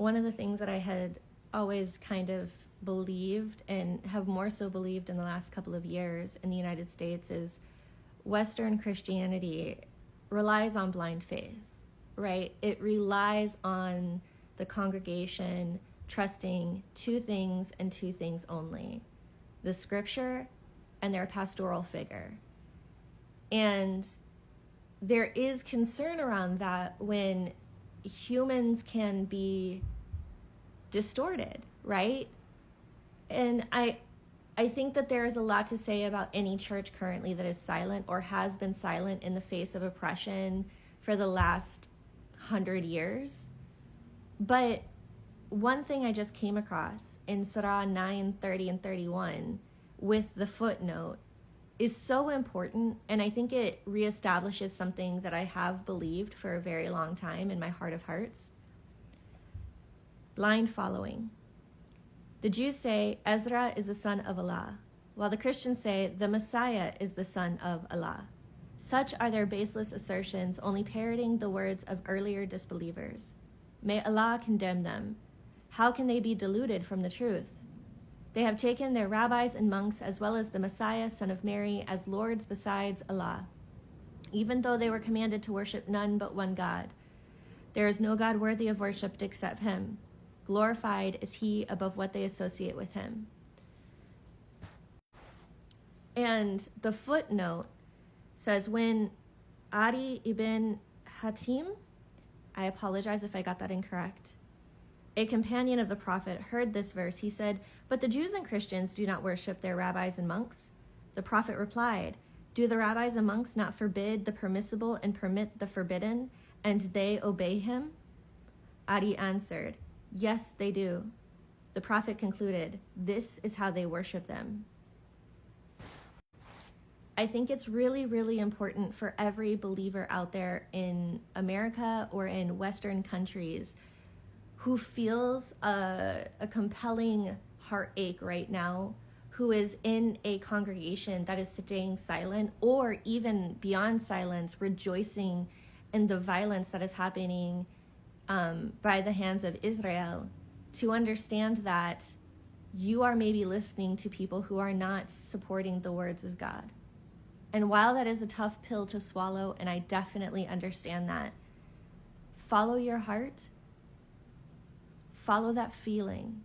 one of the things that I had always kind of believed, and have more so believed in the last couple of years in the United States, is Western Christianity relies on blind faith, right? It relies on the congregation trusting two things and two things only: the scripture and their pastoral figure. And there is concern around that when humans can be distorted, right? And I think that there is a lot to say about any church currently that is silent or has been silent in the face of oppression for the last 100 years. But one thing I just came across in Surah 9, 30, and 31 with the footnote is so important, and I think it reestablishes something that I have believed for a very long time in my heart of hearts. Blind following. The Jews say Ezra is the son of Allah, while the Christians say the Messiah is the son of Allah. Such are their baseless assertions, only parroting the words of earlier disbelievers. May Allah condemn them. How can they be deluded from the truth? They have taken their rabbis and monks, as well as the Messiah, son of Mary, as lords besides Allah, even though they were commanded to worship none but one God. There is no God worthy of worship except him. Glorified is he above what they associate with him. And the footnote says, when Adi ibn Hatim, I apologize if I got that incorrect, a companion of the Prophet, heard this verse, he said, "But the Jews and Christians do not worship their rabbis and monks." The Prophet replied, "Do the rabbis and monks not forbid the permissible and permit the forbidden, and they obey him?" Adi answered, "Yes, they do." The Prophet concluded, "This is how they worship them." I think it's really, really important for every believer out there in America or in Western countries who feels a compelling heartache right now, who is in a congregation that is staying silent, or even beyond silence, rejoicing in the violence that is happening by the hands of Israel, to understand that you are maybe listening to people who are not supporting the words of God. And while that is a tough pill to swallow, and I definitely understand that, follow your heart. Follow that feeling.